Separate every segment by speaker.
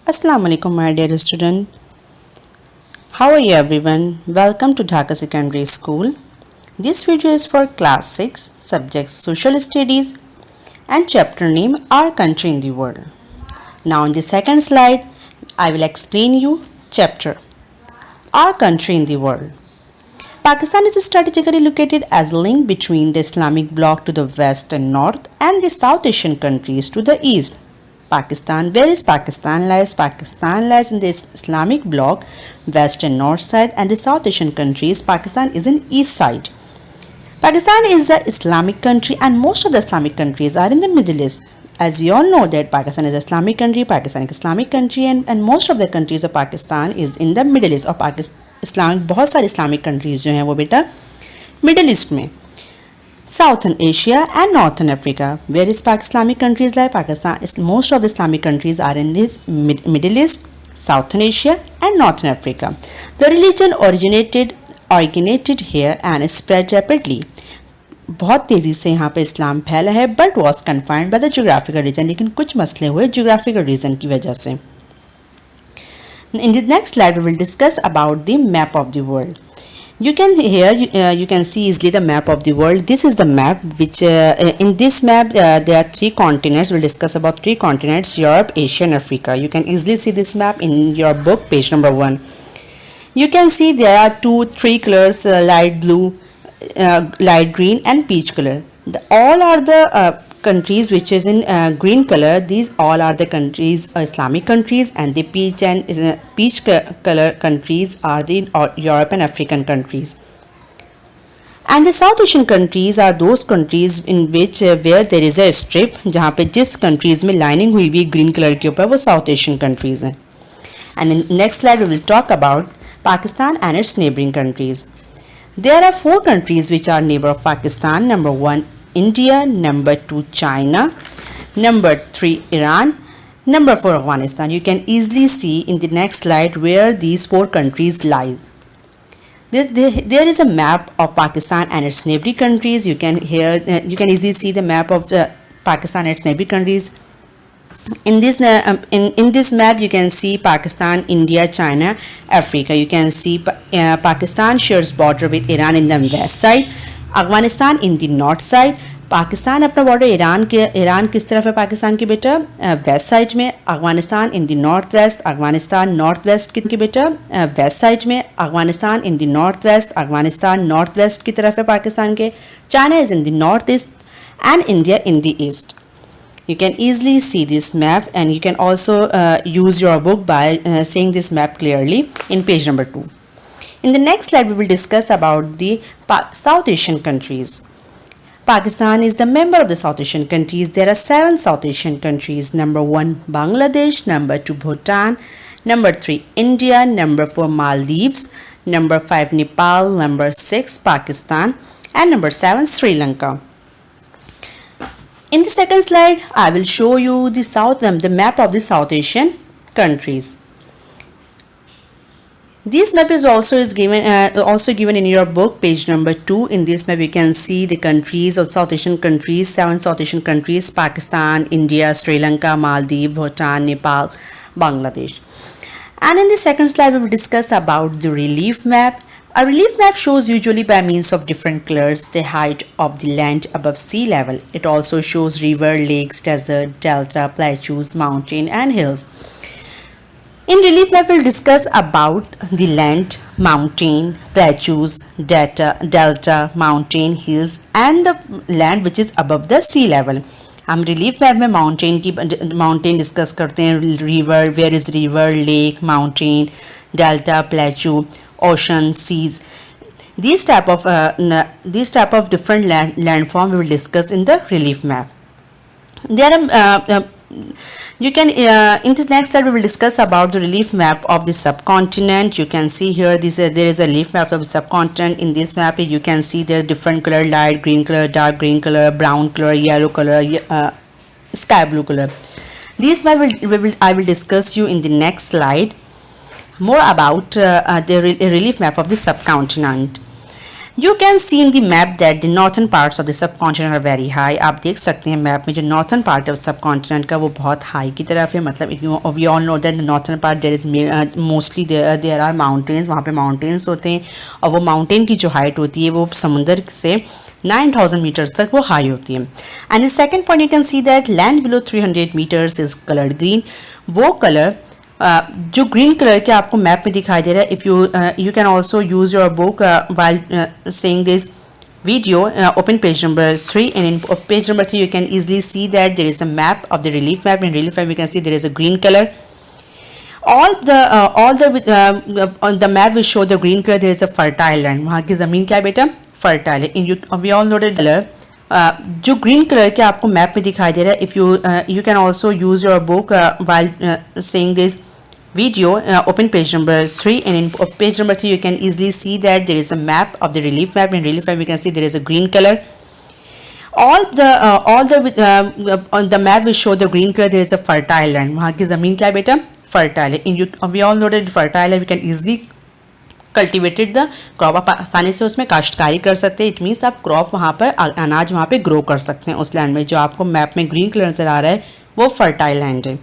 Speaker 1: Assalamu alaikum, my dear student. How are you, everyone? Welcome to Dhaka Secondary School. This video is for class 6, subject Social Studies, and chapter name Our Country in the World. Now, in the second slide, I will explain you chapter Our Country in the World. Pakistan is strategically located as a link between the Islamic bloc to the west and north and the South Asian countries to the east. Pakistan. Where is Pakistan lies? Pakistan lies in the Islamic bloc, west and north side, and the South Asian countries. Pakistan is in east side. Pakistan is an Islamic country, and most of the Islamic countries are in the Middle East. As you all know that Pakistan is an Islamic country, and most of the countries of Pakistan is in the Middle East. और Islamic बहुत सारे Islamic countries जो हैं वो बेटा Middle East में. Southern Asia and Northern Africa. Where is Islamic countries like Pakistan? Most of the Islamic countries are in this Middle East, Southern Asia and Northern Africa. The religion originated here and spread rapidly. बहुत तेज़ी से यहाँ पे इस्लाम फैला है but was confined by the geographical region. लेकिन कुछ मसले हुए geographical region की वजह से. In the next slide we will discuss about the map of the world. You can you can see easily the map of the world. This is the map which in this map there are three continents. We'll discuss about three continents: Europe, Asia and Africa. You can easily see this map in your book, page number 1. You can see there are three colors: light blue, light green and peach color. All are the countries which is in green color. These all are the countries, Islamic countries, and the peach color countries are the Europe and African countries. And the South Asian countries are those countries in which where there is a strip, जहाँ पे जिस countries में lining हुई भी green color के ऊपर वो South Asian countries हैं. And in next slide we will talk about Pakistan and its neighboring countries. There are 4 countries which are neighbor of Pakistan. Number 1, India. Number 2, China. Number 3, Iran. Number 4, Afghanistan. You can easily see in the next slide where these 4 countries lie. There is a map of Pakistan and its neighboring countries. You can easily see the map of Pakistan and its neighboring countries. In this map you can see Pakistan, India, China, Africa. You can see Pakistan shares border with Iran in the west side, Afghanistan in the north side. Pakistan अपना border Iran किस तरफ है पाकिस्तान की बेटा west side में, Afghanistan in the north west, Afghanistan north west की बेटा west side में, Afghanistan in the north west, Afghanistan north west की तरफ है पाकिस्तान के, China is in the north east and India in the east. You can easily see this map, and you can also use your book by seeing this map clearly in page number 2. In the next slide we will discuss about the South Asian countries. Pakistan is the member of the South Asian countries. There are 7 South Asian countries. Number 1, Bangladesh. Number 2, Bhutan. Number 3, India. Number 4, Maldives. Number 5, Nepal. Number 6, Pakistan. And number 7, Sri Lanka. In the second slide, I will show you the map of the South Asian countries. This map is also given in your book, page number 2. In this map, you can see the countries of South Asian countries, 7 South Asian countries: Pakistan, India, Sri Lanka, Maldives, Bhutan, Nepal, Bangladesh. And in the second slide, we will discuss about the relief map. A relief map shows usually by means of different colors the height of the land above sea level. It also shows river, lakes, desert, delta, plateaus, mountain and hills. In relief map we will discuss about the land, mountain, plateaus, delta, mountain, hills and the land which is above the sea level. हम relief map में mountain discuss करते हैं, river, where is river, lake, mountain, delta, plateau, ocean, seas. These type of different landform we will discuss in the relief map. There are you can in this next slide we will discuss about the relief map of the subcontinent. You can see here there is a relief map of the subcontinent. In this map you can see the different color: light green color, dark green color, brown color, yellow color, sky blue color. These map I will discuss you in the next slide more about the relief map of the subcontinent. You can see in the map that the northern parts of the subcontinent are very high. आप देख सकते हैं map में जो northern part of subcontinent का वो बहुत high की तरफ है. मतलब we all know that the northern part there is mostly there are mountains. वहाँ पे mountains होते हैं और वो mountain की जो height होती है वो समुंदर से 9,000 meters तक वो high होती है. And the second point you can see that land below 300 meters is colored green. वो color जो ग्रीन कलर के आपको मैप में दिखाई दे रहा है. If you can also use your book while seeing this video. Open page number 3, and in page number 3 you can easily see that there is a map of the relief map. In relief map we can see there is a green color. All the map will show the green color. There is a fertile land. वहाँ की ज़मीन क्या है बेटा? fertile है. We all know that color. जो green colour के आपको मैप में दिखाई दे रहा है. If you can also use your book while seeing this video. Open page number 3, and in page number 3 you can easily see that there is a map of the relief map. In relief map we can see there is a green color. The map will show the green color. There is a fertile land. वहाँ की ज़मीन क्या है बेटा? fertile है. We all know that fertile है. We can easily cultivated the crop. आप आसानी से उसमें काश्तकारी कर सकते हैं. इट मीन्स आप क्रॉप वहाँ पर अनाज वहाँ पे ग्रो कर सकते हैं उस लैंड में. जो आपको मैप में ग्रीन कलर नज़र आ रहा है वो फर्टाइल लैंड है.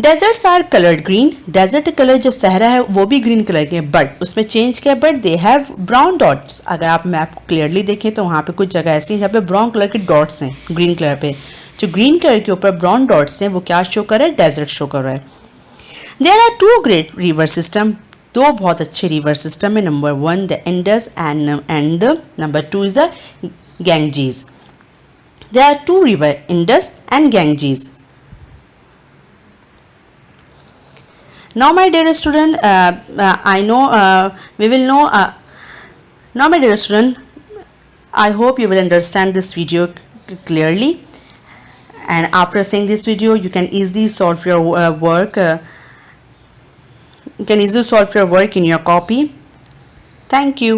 Speaker 1: Deserts are coloured green. Desert colour जो सहरा है वो भी ग्रीन कलर के, बट उसमें चेंज किया, but they have brown dots. अगर आप मैप को क्लियरली देखें तो वहाँ पे कुछ जगह ऐसी हैं जहाँ पे ब्राउन कलर के डॉट्स हैं ग्रीन कलर पे. जो ग्रीन कलर के ऊपर ब्राउन डॉट्स हैं वो क्या शो कर रहा है? डेजर्ट शो कर रहा है. There are 2 great river system. 2 बहुत अच्छे रिवर सिस्टम है. Number 1 the Indus and number 2 is the Ganges. There are 2 river, Indus and Ganges. Now my dear student, I know we will know now my dear student, I hope you will understand this video clearly, and after seeing this video you can easily solve your work. You can easily solve your work in your copy. Thank you.